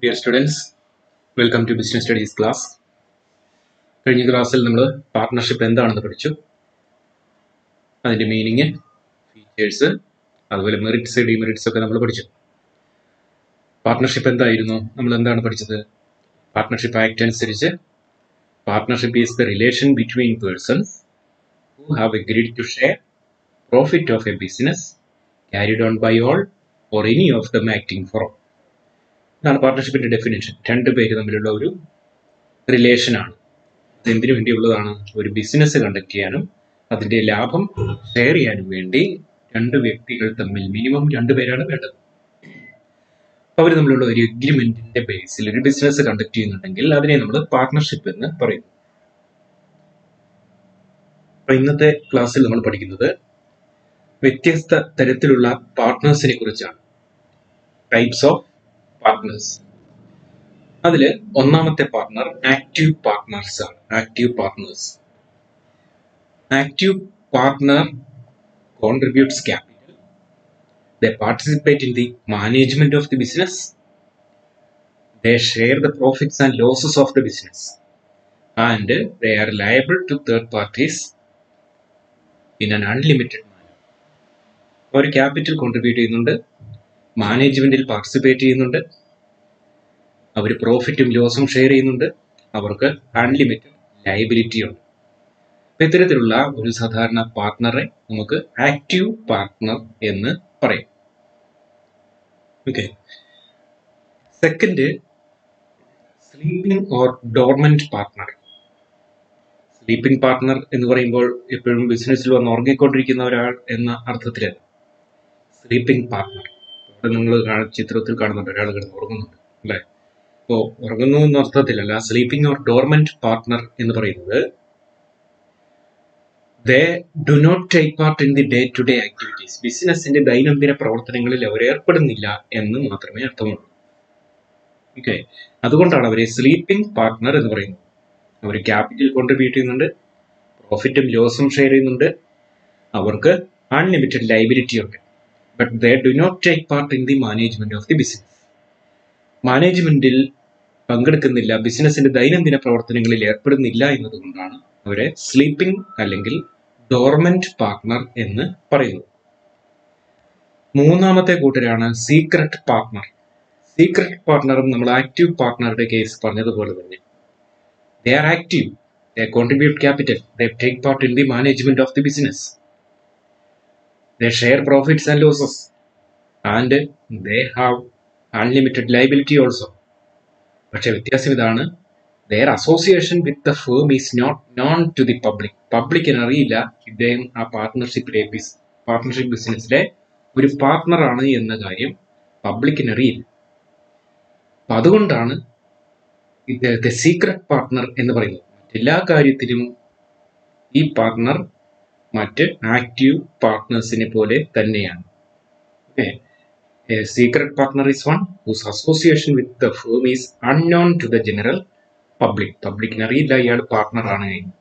Dear students, welcome to Business Studies class. കഴിഞ്ഞ ക്ലാസ്സിൽ നമ്മൾ പാർട്ട്ണർഷിപ്പ് എന്താണെന്ന് പഠിച്ചു. അതിന്റെ മീനിങ്, ഫീച്ചേഴ്സ്, അതുപോലെ മെറിറ്റ്സ്, ഡിമെറിറ്റ്സ് ഒക്കെ നമ്മൾ പഠിച്ചു. പാർട്ട്ണർഷിപ്പ് എന്തായിരുന്നു? നമ്മൾ എന്താണ് പഠിച്ചത്? പാർട്ട്ണർഷിപ്പ് ആക്ട് അനുസരിച്ച് partnership is the relation between persons who have agreed to share profit of a business carried on by all or any of them acting for all. ഇതാണ് പാർട്ട്ണർഷിപ്പിന്റെ definition. രണ്ട് പേര് തമ്മിലുള്ള ഒരു റിലേഷനാണ്. എന്തിനു വേണ്ടിയുള്ളതാണ്? ഒരു ബിസിനസ് കണ്ടക്ട് ചെയ്യാനും അതിന്റെ ലാഭം ഷെയർ ചെയ്യാനും വേണ്ടി രണ്ട് വ്യക്തികൾ തമ്മിൽ മിനിമം രണ്ട് പേരാണ് വേണ്ടത്. അവർ തമ്മിലുള്ള ഒരു എഗ്രിമെന്റിന്റെ ബേസിൽ ഒരു ബിസിനസ് കണ്ടക്ട് ചെയ്യുന്നുണ്ടെങ്കിൽ അതിനെ നമ്മൾ പാർട്ട്ണർഷിപ്പ് എന്ന് പറയുന്നു. അപ്പൊ ഇന്നത്തെ ക്ലാസ്സിൽ നമ്മൾ പഠിക്കുന്നത് വ്യത്യസ്ത തരത്തിലുള്ള പാർട്ട്നേഴ്സിനെ കുറിച്ചാണ്. Types of partners. അതില് ഒന്നാമത്തെ പാർട്ട്ണർ ആക്റ്റീവ് പാർട്ട്നേഴ്സ് ആണ്. Active partner contributes capital. They participate in the management of the business. They share the profits and losses of the business, and they are liable to third parties in an unlimited manner. അവർ capital contribute ചെയ്യുന്നുണ്ട്, മാനേജ്മെന്റിൽ participate ചെയ്യുന്നുണ്ട്, അവർ പ്രോഫിറ്റും ലോസും share ചെയ്യുന്നുണ്ട്, അവർക്ക് unlimited liability ഉണ്ട്. ഇത്തരത്തിലുള്ള ഒരു സാധാരണ പാർട്ട്ണറെ നമുക്ക് ആക്റ്റീവ് പാർട്ട്ണർ എന്ന് പറയും. Okay. Second, sleeping or dormant partner. Sleeping partner എന്ന് പറയുമ്പോൾ എപ്പോഴും ബിസിനസ്സിൽ വന്ന് ഉറങ്ങിക്കൊണ്ടിരിക്കുന്ന ഒരാൾ എന്ന അർത്ഥത്തിലല്ല. സ്ലീപ്പിംഗ് പാർട്ട്ണർ, ഇവിടെ നിങ്ങൾ ചിത്രത്തിൽ കാണുന്നുണ്ട്, ഒരാൾ കിടന്ന് ഉറങ്ങുന്നുണ്ട് അല്ലെ? അപ്പോൾ ഉറങ്ങുന്നു എന്ന അർത്ഥത്തിലല്ല. സ്ലീപ്പിംഗ് ഓർ ഡോർമെന്റ് പാർട്ട്ണർ എന്ന് പറയുന്നത് they do not take part in the day-to-day activities. ബിസിനസിന്റെ ദൈനംദിന പ്രവർത്തനങ്ങളിൽ അവർ ഏർപ്പെടുന്നില്ല എന്ന് മാത്രമേ അർത്ഥമുള്ളൂ. ഓക്കെ. അതുകൊണ്ടാണ് അവരെ സ്ലീപ്പിംഗ് പാർട്ട്ണർ എന്ന് പറയുന്നത്. അവർ ക്യാപിറ്റൽ കോൺട്രിബ്യൂട്ട് ചെയ്യുന്നുണ്ട്, പ്രോഫിറ്റും ലോസും ഷെയർ ചെയ്യുന്നുണ്ട്, അവർക്ക് അൺലിമിറ്റഡ് ലയബിലിറ്റി ഉണ്ട്. But they do not take part in the management of the business. മാനേജ്മെന്റിൽ പങ്കെടുക്കുന്നില്ല, ബിസിനസിന്റെ ദൈനംദിന പ്രവർത്തനങ്ങളിൽ ഏർപ്പെടുന്നില്ല എന്നതുകൊണ്ടാണ് അവരെ സ്ലീപ്പിംഗ് അല്ലെങ്കിൽ ഡോർമെന്റ് പാർട്ട്ണർ എന്ന് പറയുന്നത്. മൂന്നാമത്തെ കൂട്ടരാണ് സീക്രട്ട് പാർട്ട്ണർ. സീക്രട്ട് പാർട്ട്ണറും നമ്മൾ ആക്റ്റീവ് പാർട്ട്ണറുടെ കേസ് പറഞ്ഞതുപോലെ തന്നെ they are active, they contribute capital, they take part in the management of the business, they share profits and losses, and they have unlimited liability also. പക്ഷെ വ്യത്യാസം ഇതാണ്, their association with the firm is not known to the public. പബ്ലിക്കിന് അറിയില്ല ഇദ്ദേഹം ആ partnership ബിസിനസ്സിലെ ഒരു പാർട്ട്ണറാണ് എന്ന കാര്യം പബ്ലിക്കിന് അറിയില്ല. അപ്പൊ അതുകൊണ്ടാണ് ഇദ്ദേഹത്തെ സീക്രട്ട് പാർട്ട്ണർ എന്ന് പറയുന്നത്. എല്ലാ കാര്യത്തിലും ഈ പാർട്ട്ണർ മറ്റ് ആക്റ്റീവ് പാർട്ട്നേഴ്സിനെ പോലെ തന്നെയാണ്. A secret partner is one whose association with the firm is unknown to the general public. പബ്ലിക്കിന് അറിയില്ല ഇയാൾ പാർട്ട്ണർ ആണ് കഴിഞ്ഞു.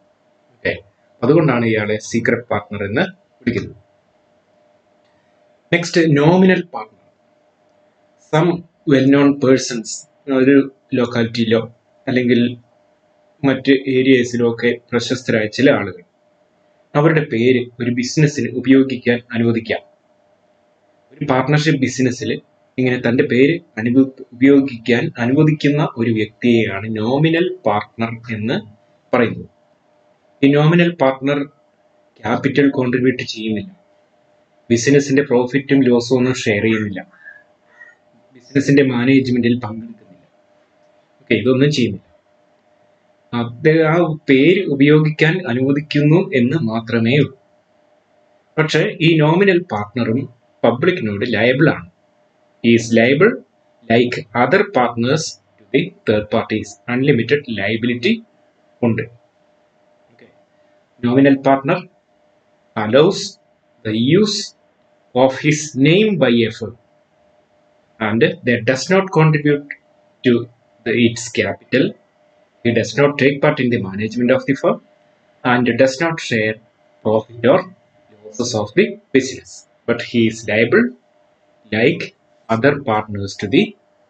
ഓക്കെ. അതുകൊണ്ടാണ് ഇയാളെ സീക്രട്ട് പാർട്ട്ണർ എന്ന് വിളിക്കുന്നത്. Next, nominal partner. Some well known persons, ഒരു ലൊക്കാലിറ്റിയിലോ അല്ലെങ്കിൽ മറ്റ് ഏരിയസിലോ ഒക്കെ പ്രശസ്തരായ ചില ആളുകൾ, അവരുടെ പേര് ഒരു ബിസിനസ്സിന് ഉപയോഗിക്കാൻ അനുവദിക്കാം. ഒരു പാർട്ട്ണർഷിപ്പ് ബിസിനസ്സിൽ ഇങ്ങനെ തന്റെ പേര് ഉപയോഗിക്കാൻ അനുവദിക്കുന്ന ഒരു വ്യക്തിയെയാണ് നോമിനൽ പാർട്ട്ണർ എന്ന് പറയുന്നത്. ഈ നോമിനൽ പാർട്ട്ണർ ക്യാപിറ്റൽ കോൺട്രിബ്യൂട്ട് ചെയ്യുന്നില്ല, ബിസിനസിന്റെ പ്രോഫിറ്റും ലോസും ഒന്നും ഷെയർ ചെയ്യുന്നില്ല, ബിസിനസിന്റെ മാനേജ്മെന്റിൽ പങ്കെടുക്കുന്നില്ല. ഓക്കെ, ഇതൊന്നും ചെയ്യുന്നില്ല. ആ പേര് ഉപയോഗിക്കാൻ അനുവദിക്കുന്നു എന്ന് മാത്രമേ ഉള്ളൂ. പക്ഷെ ഈ നോമിനൽ പാർട്ട്ണറും പബ്ലിക്കിനോട് ലയബിൾ ആണ്. He is liable like other partners to the third parties. Unlimited liability ഉണ്ട്. Okay. Nominal partner allows the use of his name by a firm, and that does not contribute to its capital. He does not take part in the management of the firm and does not share profit or losses of the business. But he is liable like other partners to the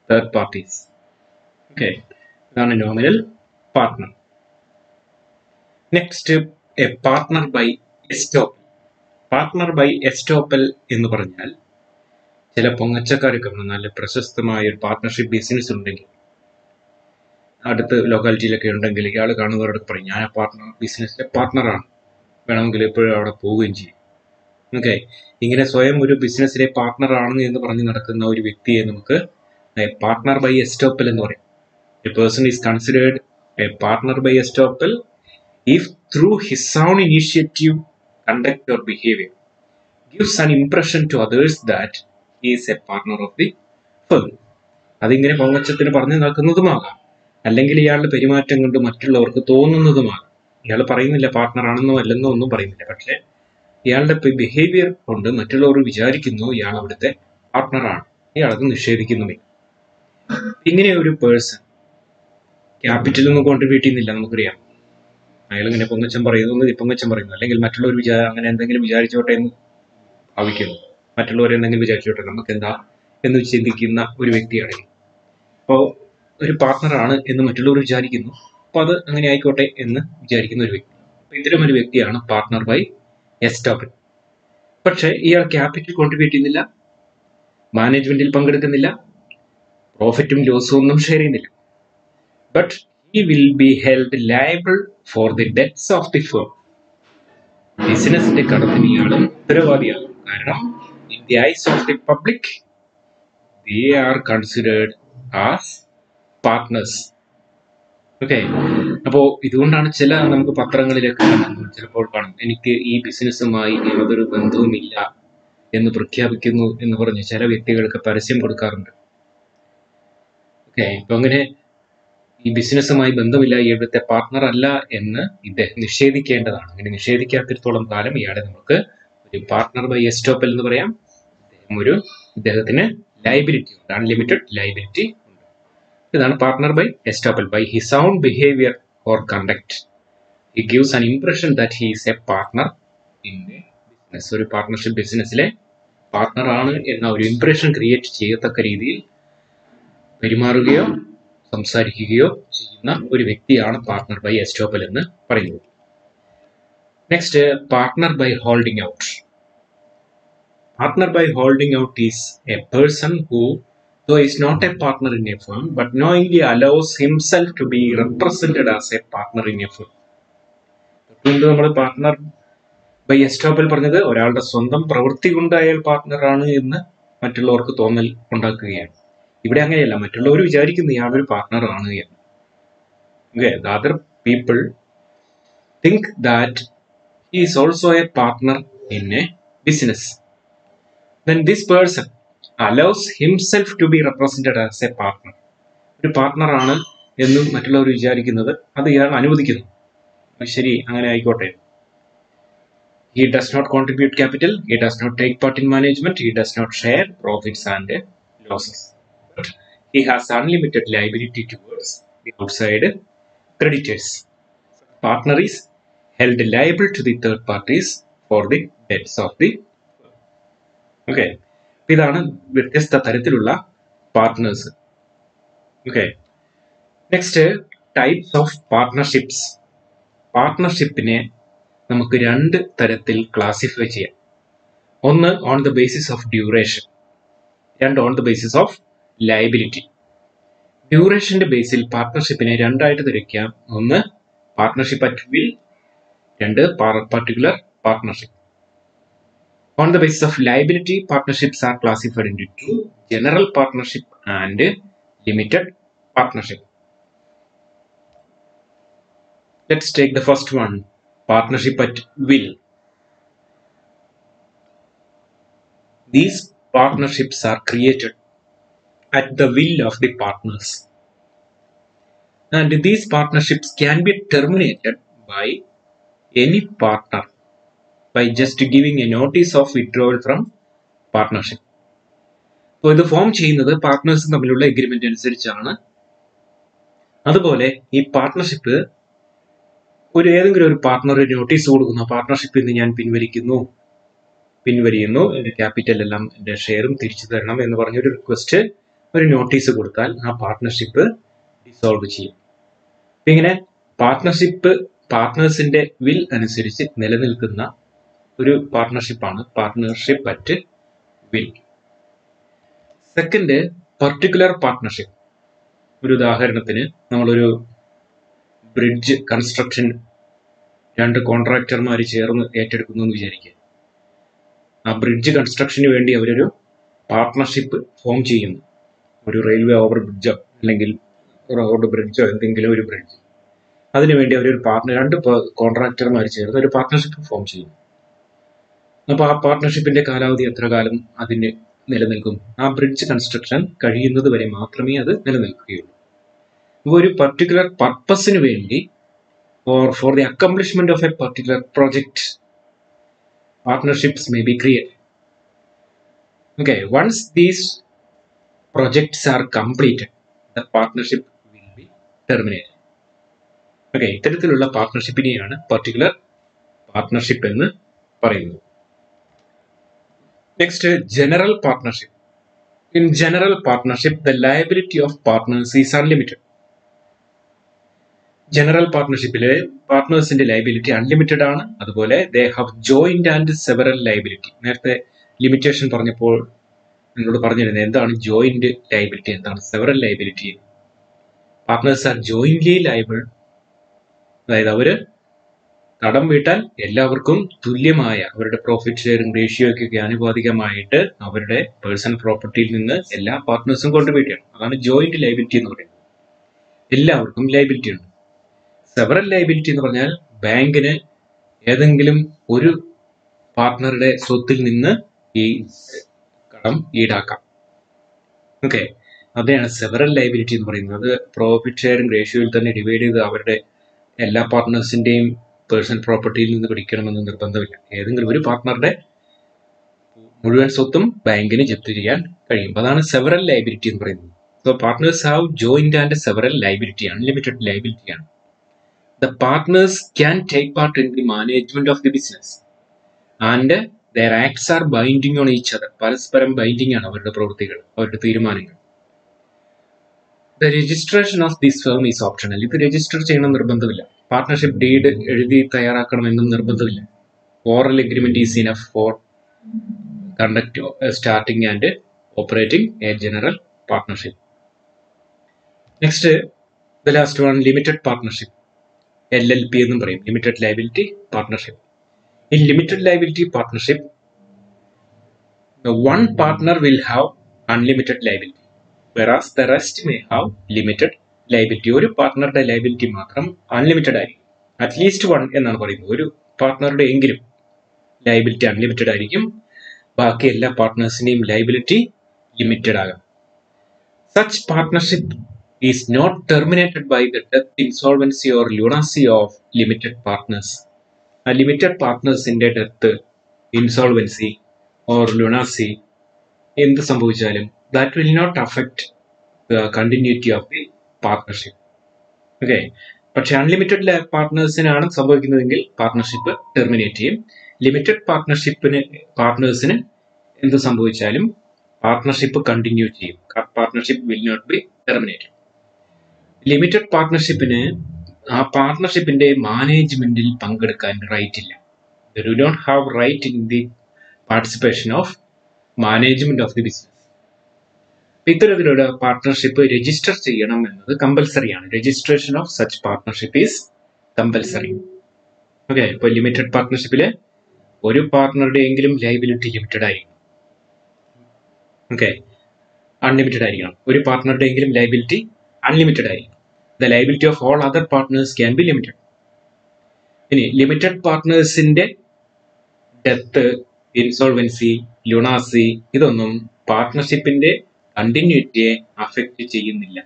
third parties. Okay, ഇതാണ് nominal partner. Next, a partner by estoppel. Partner by estoppel എന്ന് പറഞ്ഞാൽ ചില പൊങ്ങച്ചക്കാരൊക്കെ നല്ല പ്രശസ്തമായ ഒരു partnership business ഉണ്ടെങ്കിൽ, അടുത്ത ലൊക്കാലിറ്റിയിലൊക്കെ ഉണ്ടെങ്കിൽ, ഇയാൾ കാണുന്നവരോട് പറയും ഞാൻ ആ ബിസിനസ്സിലെ പാർട്ട്ണറാണ്, വേണമെങ്കിൽ എപ്പോഴും അവിടെ പോവുകയും ചെയ്യും. ഓക്കെ, ഇങ്ങനെ സ്വയം ഒരു ബിസിനസ്സിലെ പാർട്ട്ണറാണ് എന്ന് പറഞ്ഞ് നടക്കുന്ന ഒരു വ്യക്തിയെ നമുക്ക് പാർട്ട്ണർ ബൈ എസ്റ്റോപ്പൽ എന്ന് പറയും. A person is considered a partner by estoppel if through his own initiative, conduct or behavior gives an impression to others that he is a partner of the firm. അതിങ്ങനെ പൊങ്ങച്ചത്തിന് പറഞ്ഞു നടക്കുന്നതുമാകാം, അല്ലെങ്കിൽ ഇയാളുടെ പെരുമാറ്റം കൊണ്ട് മറ്റുള്ളവർക്ക് തോന്നുന്നതുമാകാം. ഇയാൾ പറയുന്നില്ല പാർട്ട്ണർ ആണെന്നോ അല്ലെന്നോ ഒന്നും പറയുന്നില്ല, പക്ഷെ ഇയാളുടെ ബിഹേവിയർ കൊണ്ട് മറ്റുള്ളവർ വിചാരിക്കുന്നു ഇയാൾ അവിടുത്തെ പാർട്ട്ണറാണ്, ഇയാളത് നിഷേധിക്കുന്നുമില്ല. ഇങ്ങനെ ഒരു പേഴ്സൺ ക്യാപിറ്റലൊന്നും കോൺട്രിബ്യൂട്ട് ചെയ്യുന്നില്ല, നമുക്കറിയാം. അയാൾ ഇങ്ങനെ പൊങ്ങച്ചം പറയുന്നു, അല്ലെങ്കിൽ മറ്റുള്ളവർ അങ്ങനെ എന്തെങ്കിലും വിചാരിച്ചോട്ടെ എന്ന് ഭാവിക്കുന്നു, മറ്റുള്ളവർ എന്തെങ്കിലും വിചാരിച്ചോട്ടെ നമുക്ക് എന്താ എന്ന് ചിന്തിക്കുന്ന ഒരു വ്യക്തിയാണെങ്കിൽ, അപ്പോൾ ഒരു പാർട്ട്ണറാണ് എന്ന് മറ്റുള്ളവർ വിചാരിക്കുന്നു, അപ്പോൾ അത് അങ്ങനെ ആയിക്കോട്ടെ എന്ന് വിചാരിക്കുന്ന ഒരു വ്യക്തി. അപ്പോൾ ഇത്തരം ഒരു വ്യക്തിയാണ് പാർട്ട്ണർ ബൈ എസ്റ്റോപ്പൽ. പക്ഷെ ഇയാൾ ക്യാപിറ്റൽ കോൺട്രിബ്യൂട്ട് ചെയ്യുന്നില്ല, മാനേജ്മെന്റിൽ പങ്കെടുക്കുന്നില്ല, പ്രോഫിറ്റും ലോസും ഒന്നും ഷെയർ ചെയ്യുന്നില്ല. But he will be held liable for the debts of the firm. ബിസിനസിന്റെ കടത്തിന് ഇയാളും ഉത്തരവാദിയാകും. കാരണം in the eyes of the public they are considered as partners. Okay, അപ്പോൾ ഇതുകൊണ്ടാണ് നമുക്ക് പത്രങ്ങളിലൊക്കെ ചിലപ്പോൾ കാണും, എനിക്ക് ഈ ബിസിനസ്സുമായി യാതൊരു ബന്ധവുമില്ല എന്ന് പ്രഖ്യാപിക്കുന്നു എന്ന് പറഞ്ഞ് ചില വ്യക്തികൾക്ക് പരസ്യം കൊടുക്കാറുണ്ട്. ഓക്കെ, അപ്പൊ അങ്ങനെ ഈ ബിസിനസ്സുമായി ബന്ധമില്ല, ഇവിടുത്തെ പാർട്ട്ണർ അല്ല എന്ന് ഇദ്ദേഹം നിഷേധിക്കേണ്ടതാണ്. അങ്ങനെ നിഷേധിക്കാത്തിടത്തോളം കാലം ഇയാളെ നമുക്ക് ഒരു പാർട്ട്ണർ ബൈ എസ്റ്റോപ്പൽ എന്ന് പറയാം. ഇദ്ദേഹത്തിന് ലയബിലിറ്റി ഉണ്ട്, അൺലിമിറ്റഡ് ലയബിലിറ്റി ഉണ്ട്. ഇതാണ് partner by estoppel. By his own behaviour or conduct he gives an impression that he is a partner in a business. ഒരു പാർട്ട്ണർഷിപ്പ് ബിസിനസ്സിലെ പാർട്ട്ണർ ആണ് എന്ന ഒരു ഇംപ്രഷൻ ക്രിയേറ്റ് ചെയ്യത്തക്ക രീതിയിൽ പെരുമാറുകയോ സംസാരിക്കുകയോ ചെയ്യുന്ന ഒരു വ്യക്തിയാണ് പാർട്ട്ണർ ബൈ എസ്റ്റോപ്പൽ എന്ന് പറയുന്നത്. Next, partner by holding out. Partner by holding out is a person who though is not a partner in a firm but knowingly allows himself to be represented as a partner in a firm. നമ്മൾ partner by estoppel പറഞ്ഞത് ഒരാളുടെ സ്വന്തം പ്രവൃത്തി കൊണ്ട് അയാൾ പാർട്ട്ണറാണ് എന്ന് മറ്റുള്ളവർക്ക് തോന്നൽ ഉണ്ടാക്കുകയാണ്. ഇവിടെ അങ്ങനെയല്ല, മറ്റുള്ളവർ വിചാരിക്കുന്നു ഇയാളൊരു പാർട്ട്ണറാണ് എന്ന്. Okay, the other people think that he is also a partner in a business. Then this person allows himself to be represented as a partner. ഒരു പാർട്ട്ണർ ആണ് എന്നും മറ്റുള്ളവർ വിചാരിക്കുന്നത് അത് ഇയാൾ അനുവദിക്കുന്നു. ശരി, അങ്ങനെ ആയിക്കോട്ടെ. He does not contribute capital, he does not take part in management, he does not share profits and losses. But he has unlimited liability towards the outside creditors. Partner is held liable to the third parties for the debts of the firm. Okay, ഇതാണ് വ്യത്യസ്ത തരത്തിലുള്ള partners. Okay, next, types of partnerships. പാർട്ട്ണർഷിപ്പിനെ നമുക്ക് രണ്ട് തരത്തിൽ classify ചെയ്യാം. ഒന്ന് on the basis of duration, രണ്ട് on the basis of liability. ഡ്യൂറേഷന്റെ ബേസിൽ പാർട്ട്ണർഷിപ്പിനെ രണ്ടായിട്ട് തിരിക്കാം. ഒന്ന് പാർട്ട്ണർഷിപ്പ് അറ്റ് വിൽ, രണ്ട് particular partnership. On the basis of liability, partnerships are classified into two: general partnership and limited partnership. Let's take the first one, partnership at will. These partnerships are created at the will of the partners, and these partnerships can be terminated by any partner by just giving a notice of withdrawal from partnership. അപ്പോൾ ഇത് form ചെയ്യുന്നത് partners തമ്മിലുള്ള agreement അനുസരിച്ചാണ്. അതുപോലെ ഈ partnership ഏതെങ്കിലും ഒരു partner notice കൊടുക്കുന്നു, പാർട്ട്ണർഷിപ്പിൽ നിന്ന് ഞാൻ പിൻവലിയുന്നു, എന്റെ ക്യാപിറ്റൽ എല്ലാം എന്റെ ഷെയറും തിരിച്ചു തരണം എന്ന് പറഞ്ഞൊരു റിക്വസ്റ്റ്, ഒരു നോട്ടീസ് കൊടുത്താൽ ആ പാർട്ട്ണർഷിപ്പ് ഡിസോൾവ് ചെയ്യും. ഇങ്ങനെ പാർട്ട്ണർഷിപ്പ് പാർട്ട്നേഴ്സിന്റെ വിൽ അനുസരിച്ച് നിലനിൽക്കുന്ന ഒരു പാർട്ട്ണർഷിപ്പാണ് partnership at will. Second, particular partnership. ഒരു ഉദാഹരണത്തിന് നമ്മളൊരു ബ്രിഡ്ജ് കൺസ്ട്രക്ഷൻ 2 കോൺട്രാക്ടർമാർ ചേർന്ന് ഏറ്റെടുക്കുന്നു എന്ന് വിചാരിക്കുക. ആ ബ്രിഡ്ജ് കൺസ്ട്രക്ഷന് വേണ്ടി അവരൊരു പാർട്ട്ണർഷിപ്പ് ഫോം ചെയ്യുന്നു. ഒരു റെയിൽവേ ഓവർ ബ്രിഡ്ജോ അല്ലെങ്കിൽ റോഡ് ബ്രിഡ്ജോ എന്തെങ്കിലും ഒരു ബ്രിഡ്ജ്, അതിനുവേണ്ടി അവരൊരു 2 കോൺട്രാക്ടർമാർ ചേർന്ന് ഒരു പാർട്ട്ണർഷിപ്പ് ഫോം ചെയ്യുന്നു. അപ്പോൾ ആ പാർട്ട്ണർഷിപ്പിന്റെ കാലാവധി എത്ര കാലം അതിന് നിലനിൽക്കും? ആ ബ്രിഡ്ജ് കൺസ്ട്രക്ഷൻ കഴിയുന്നത് വരെ മാത്രമേ അത് നിലനിൽക്കുകയുള്ളൂ. അപ്പോൾ ഒരു പർട്ടിക്കുലർ പർപ്പസിന് വേണ്ടി or for the accomplishment of a particular project, partnerships may be created. Okay, once these projects are completed, the partnership will be terminated. Okay, ഇത്തരത്തിലുള്ള പാർട്ട്ണർഷിപ്പിനെയാണ് പർട്ടിക്കുലർ പാർട്ട്ണർഷിപ്പ് എന്ന് പറയുന്നത്. Next, general partnership. In general partnership, the liability of partners is unlimited. General പാർട്ട്ണർഷിപ്പിലെ പാർട്ട്നേഴ്സിന്റെ liability unlimited ആണ്. അതുപോലെ they have joint and several liability. നേരത്തെ limitation പറഞ്ഞപ്പോൾ നിങ്ങളോട് പറഞ്ഞിരുന്നത് എന്താണ് ജോയിന്റ് ലയബിലിറ്റി, എന്താണ് several liability. Partners are jointly liable, അതായത് അവര് കടം വീട്ടാൻ എല്ലാവർക്കും തുല്യമായ അവരുടെ പ്രോഫിറ്റ് ഷെയറിംഗ് റേഷ്യോയ്ക്കൊക്കെ ആനുപാതികമായിട്ട് അവരുടെ പേഴ്സണൽ പ്രോപ്പർട്ടിയിൽ നിന്ന് എല്ലാ പാർട്ട്നേഴ്സും കോൺട്രിബ്യൂട്ട് ചെയ്യണം. അതാണ് ജോയിന്റ് ലയബിലിറ്റി എന്ന് പറയുന്നത്. എല്ലാവർക്കും ലയബിലിറ്റി ഉണ്ട്. സെവറൽ ലയബിലിറ്റി എന്ന് പറഞ്ഞാൽ ബാങ്കിന് ഏതെങ്കിലും ഒരു പാർട്ട്ണറുടെ സ്വത്തിൽ നിന്ന് ഈ കടം ഈടാക്കാം. ഓക്കെ, അതാണ് സെവറൽ ലയബിലിറ്റി എന്ന് പറയുന്നത്. അത് പ്രോഫിറ്റ് ഷെയറിംഗ് റേഷ്യോയിൽ തന്നെ ഡിവൈഡ് ചെയ്ത് അവരുടെ എല്ലാ പാർട്ട്നേഴ്സിന്റെയും പേഴ്സണൽ പ്രോപ്പർട്ടിയിൽ നിന്ന് പിടിക്കണമെന്ന് നിർബന്ധമില്ല. ഏതെങ്കിലും ഒരു പാർട്ട്ണറുടെ മുഴുവൻ സ്വത്തും ബാങ്കിന് ജപ്തി ചെയ്യാൻ കഴിയും. അതാണ് സെവറൽ ലയബിലിറ്റി എന്ന് പറയുന്നത്. So partners have joint and several liability, unlimited ലയബിലിറ്റിയാണ്. The partners can take part in the management of the business and their acts are binding on each other. പരസ്പരം ബൈൻഡിങ് ആണ് അവരുടെ പ്രവൃത്തികൾ, അവരുടെ തീരുമാനങ്ങൾ. The registration of this firm is optional. ഇത് register ചെയ്യണം നിർബന്ധമില്ല. പാർട്ട്ണർഷിപ്പ് ഡീഡ് എഴുതി തയ്യാറാക്കണമെന്നും നിർബന്ധമില്ല. Oral agreement is enough for conduct starting and operating A general partnership. Next, the last one, limited partnership. LLP എന്നും പറയും, limited liability partnership. In limited liability partnership, the one partner will have unlimited liability, whereas the rest may have limited liability. ഒരു പാർട്ട്ണറുടെ liability മാത്രം unlimited ആയിരിക്കും. At least one എന്നാണ് പറയുന്നത്. ഒരു പാർട്ട്ണറുടെ എങ്കിലും ലയബിലിറ്റി അൺലിമിറ്റഡ് ആയിരിക്കും. ബാക്കി എല്ലാ പാർട്ട്നേഴ്സിന്റെയും ലയബിലിറ്റി ലിമിറ്റഡ് ആകാം. Such partnership is not terminated by the death, insolvency or lunacy of limited partners. A limited partners in the death, insolvency or lunacy എന്ത് സംഭവിച്ചാലും that will not affect the continuity of the partnership. Okay, പക്ഷെ unlimited പാർട്ട്നേഴ്സിനാണ് സംഭവിക്കുന്നതെങ്കിൽ partnership terminate ചെയ്യും. Limited പാർട്ട്നേഴ്സിന് എന്ത് സംഭവിച്ചാലും partnership continue ചെയ്യും. Partnership will not be terminated. Limited പാർട്ട്ണർഷിപ്പിന് ആ പാർട്ട്ണർഷിപ്പിന്റെ മാനേജ്മെന്റിൽ പങ്കെടുക്കാൻ റൈറ്റ് ഇല്ല. You don't have right in the participation of management of the business. ഇത്തരത്തിലുള്ള പാർട്ട്ണർഷിപ്പ് രജിസ്റ്റർ ചെയ്യണം എന്നത് കമ്പൽസറിയാണ്. Registration of such partnership is compulsory. Okay, ഇപ്പൊ ലിമിറ്റഡ് പാർട്ട്ണർഷിപ്പില് ഒരു പാർട്ട്ണറുടെ എങ്കിലും ലയബിലിറ്റി ലിമിറ്റഡ് ആയിരിക്കണം. ഓക്കെ, അൺലിമിറ്റഡ് ആയിരിക്കണം. ഒരു പാർട്ട്ണറുടെ എങ്കിലും ലയബിലിറ്റി അൺലിമിറ്റഡ് ആയിരിക്കും. The liability of all other partners can be limited. ഇനി ലിമിറ്റഡ് പാർട്ട്നേഴ്സിന്റെ ഡെത്ത്, ഇൻസോൾവൻസി, ലുണാസി ഇതൊന്നും പാർട്ട്ണർഷിപ്പിന്റെ കണ്ടിന്യൂറ്റിയെ അഫക്റ്റ് ചെയ്യുന്നില്ല.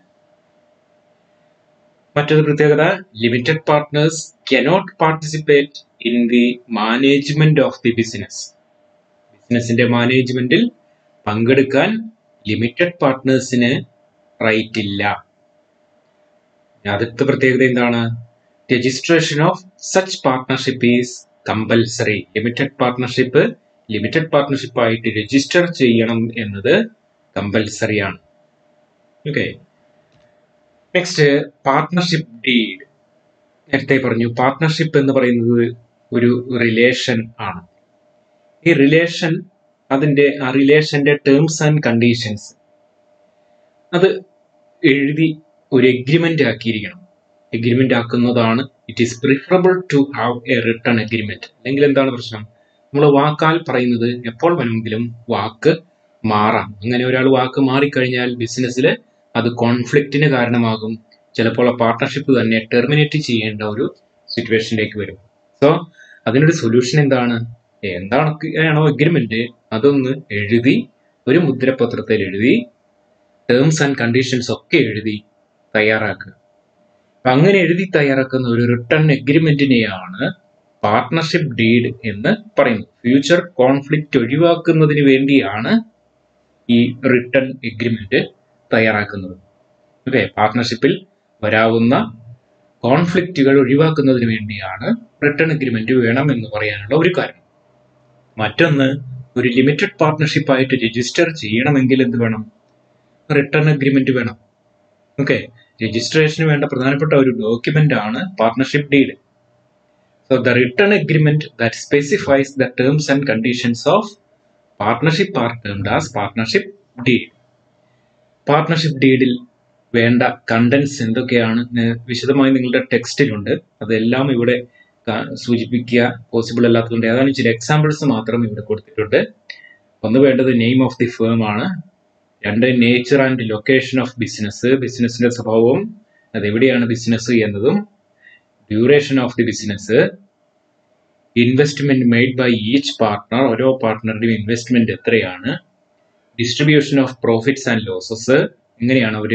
മറ്റൊരു പ്രത്യേകത, limited partners cannot participate in the management of the business. ബിസിനസിന്റെ മാനേജ്മെന്റിൽ പങ്കെടുക്കാൻ ലിമിറ്റഡ് പാർട്ട്നേഴ്സിന് റൈറ്റ് ഇല്ല. അടുത്ത പ്രത്യേകത എന്താണ്? Registration of such partnership is compulsory. Limited partnership ആയിട്ട് രജിസ്റ്റർ ചെയ്യണം എന്നത് കമ്പൽസറി ആണ്. Okay, next partnership deed. നേരത്തെ പറഞ്ഞു പാർട്ട്ണർഷിപ്പ് എന്ന് പറയുന്നത് ഒരു റിലേഷൻ ആണ്. ഈ റിലേഷൻ ആ റിലേഷന്റെ ടേംസ് ആൻഡ് കണ്ടീഷൻസ് അത് എഴുതി ഒരു എഗ്രിമെന്റ് ആക്കിയിരിക്കണം. എഗ്രിമെന്റ് ആക്കുന്നതാണ് it is preferable to have a written agreement. അല്ലെങ്കിൽ എന്താണ് പ്രശ്നം? നമ്മൾ വാക്കാൽ പറയുന്നത് എപ്പോൾ വേണമെങ്കിലും വാക്ക് മാറാം. അങ്ങനെ ഒരാൾ വാക്ക് മാറിക്കഴിഞ്ഞാൽ ബിസിനസ്സിൽ അത് കോൺഫ്ലിക്റ്റിന് കാരണമാകും. ചിലപ്പോൾ ആ പാർട്ട്ണർഷിപ്പ് തന്നെ ടെർമിനേറ്റ് ചെയ്യേണ്ട ഒരു സിറ്റുവേഷനിലേക്ക് വരും. സോ അതിനൊരു സൊല്യൂഷൻ എന്താണോ എഗ്രിമെന്റ് അതൊന്ന് എഴുതി ഒരു മുദ്രപത്രത്തിൽ എഴുതി ടേംസ് ആൻഡ് കണ്ടീഷൻസ് ഒക്കെ എഴുതി തയ്യാറാക്കുക. അങ്ങനെ എഴുതി തയ്യാറാക്കുന്ന ഒരു റിട്ടൺ എഗ്രിമെന്റിനെയാണ് പാർട്ട്ണർഷിപ്പ് ഡീഡ് എന്ന് പറയുന്നത്. ഫ്യൂച്ചർ കോൺഫ്ലിക്റ്റ് ഒഴിവാക്കുന്നതിന് വേണ്ടിയാണ് ഈ റിട്ടൺ എഗ്രിമെന്റ് തയ്യാറാക്കുന്നത്. ഓക്കെ, പാർട്ട്ണർഷിപ്പിൽ വരാവുന്ന കോൺഫ്ലിക്റ്റുകൾ ഒഴിവാക്കുന്നതിന് വേണ്ടിയാണ് റിട്ടൺ എഗ്രിമെന്റ് വേണം എന്ന് പറയാനുള്ള ഒരു കാരണം. മറ്റൊന്ന്, ഒരു ലിമിറ്റഡ് പാർട്ട്ണർഷിപ്പ് ആയിട്ട് രജിസ്റ്റർ ചെയ്യണമെങ്കിൽ എന്ത് വേണം? റിട്ടൺ എഗ്രിമെന്റ് വേണം. ഓക്കെ, രജിസ്ട്രേഷന് വേണ്ട പ്രധാനപ്പെട്ട ഒരു ഡോക്യുമെന്റ് ആണ് partnership deed. So the written agreement that specifies the terms and conditions of partnership are termed as partnership deed. Partnership ഡീഡിൽ വേണ്ട കണ്ടന്റ്സ് എന്തൊക്കെയാണ് വിശദമായി നിങ്ങളുടെ ടെക്സ്റ്റിലുണ്ട്. അതെല്ലാം ഇവിടെ സൂചിപ്പിക്കുക പോസിബിൾ അല്ലാത്തതുകൊണ്ട് ഏതാനും ചില എക്സാമ്പിൾസ് മാത്രം ഇവിടെ കൊടുത്തിട്ടുണ്ട്. ഒന്ന്, വേണ്ടത് നെയിം ഓഫ് ദി ഫേം ആണ്. രണ്ട്, nature and location of business, ബിസിനസിന്റെ സ്വഭാവവും അതെവിടെയാണ് ബിസിനസ് എന്നതും. Duration of the business. Investment made by each partner, ഓരോ പാർട്ട്ണറുടെയും ഇൻവെസ്റ്റ്മെന്റ് എത്രയാണ്. Distribution of profits and losses, എങ്ങനെയാണ് അവർ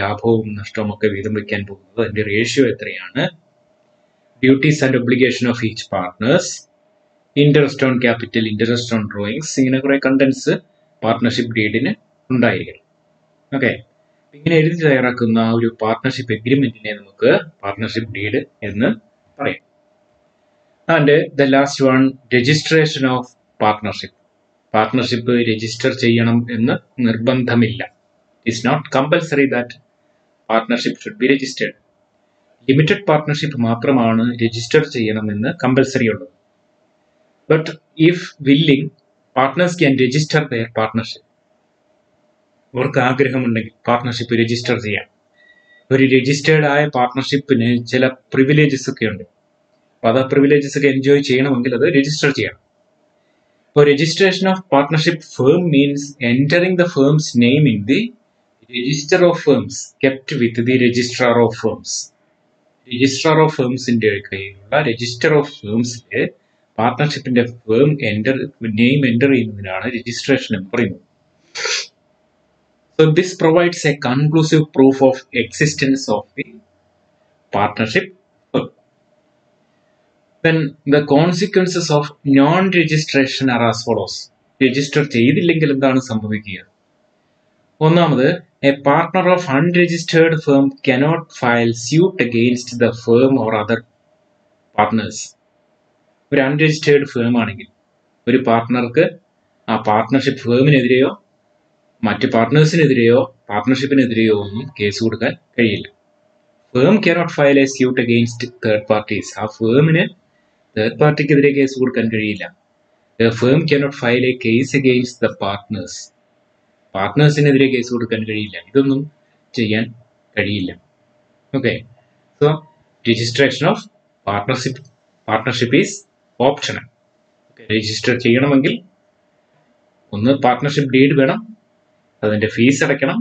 ലാഭവും നഷ്ടവും ഒക്കെ വീതം വയ്ക്കാൻ പോകുന്നത്, അതിന്റെ റേഷ്യോ എത്രയാണ്. Duties and obligation of each partners. Interest on capital, interest on drawings, ഇങ്ങനെ കുറെ കണ്ടന്റ്സ് പാർട്ട്ണർഷിപ്പ് ഡീഡിന് ഉണ്ടായിരിക്കണം. ഓക്കെ, ഇങ്ങനെ എഴുതി തയ്യാറാക്കുന്ന ഒരു പാർട്ട്ണർഷിപ്പ് എഗ്രിമെന്റിനെ നമുക്ക് പാർട്ട്ണർഷിപ്പ് ഡീഡ് എന്ന് പറയാം. And the last one, registration of partnership. Partnership register ചെയ്യണം എന്ന് നിർബന്ധമില്ല. It's not compulsory that partnership should be registered. Limited partnership മാത്രമാണ് രജിസ്റ്റർ ചെയ്യണമെന്ന് കമ്പൽസറി ഉള്ളത്. But if willing, partners can register their partnership. അവർക്ക് ആഗ്രഹമുണ്ടെങ്കിൽ പാർട്ട്ണർഷിപ്പ് രജിസ്റ്റർ ചെയ്യാം. ഒരു രജിസ്റ്റേർഡ് ആയ പാർട്ട്ണർഷിപ്പിന് ചില പ്രിവിലേജസ് ഒക്കെ ഉണ്ട്. അപ്പൊ അത് പ്രിവിലേജസ് ഒക്കെ എൻജോയ് ചെയ്യണമെങ്കിൽ അത് രജിസ്റ്റർ ചെയ്യണം. ഇപ്പോൾ registration of partnership firm means entering the firm's name in the register of firms kept with the registrar of firms. Registrar of ഫേംസിന്റെ കയ്യിലുള്ള രജിസ്റ്റർ ഓഫ് ഫേംസിലെ പാർട്ട്ണർഷിപ്പിന്റെ ഫേം നെയിം എൻ്റർ ചെയ്യുന്നതിനാണ് രജിസ്ട്രേഷൻ എന്ന് പറയുന്നത്. So this provides a conclusive proof of existence of the partnership firm. Then the consequences of non-registration are as follows. Register ചെയ്തില്ലെങ്കിൽ എന്താണ് സംഭവിക്കുക? ഒന്നാമത്, a partner of unregistered firm cannot file suit against the firm or other partners. ഒരു unregistered firm ആണെങ്കിൽ ഒരു പാർട്ട്ണർക്ക് ആ partnership ഫേമിനെതിരെയോ മറ്റ് പാർട്ട്നേഴ്സിനെതിരെയോ പാർട്ട്ണർഷിപ്പിനെതിരെയോ ഒന്നും കേസ് കൊടുക്കാൻ കഴിയില്ല. Firm cannot file a suit against third parties. ആ ഫേമിന് തേർഡ് പാർട്ടിക്കെതിരെ കേസ് കൊടുക്കാൻ കഴിയില്ല. The firm cannot file a case against the partners. പാർട്ട്നേഴ്സിനെതിരെ കേസ് കൊടുക്കാൻ കഴിയില്ല. ഇതൊന്നും ചെയ്യാൻ കഴിയില്ല. Okay, so registration of partnership is optional. Register ചെയ്യണമെങ്കിൽ ഒന്ന് പാർട്ട്ണർഷിപ്പ് ഡീഡ് വേണം, അതിന്റെ ഫീസ് അടയ്ക്കണം,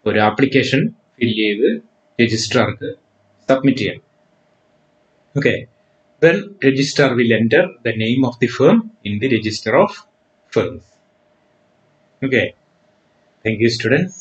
ഒരു ആപ്ലിക്കേഷൻ ഫില്ല് ചെയ്ത് രജിസ്ട്രാർക്ക് സബ്മിറ്റ് ചെയ്യണം. Okay, then registrar will enter the name of the firm in the register of firms. Okay, thank you students.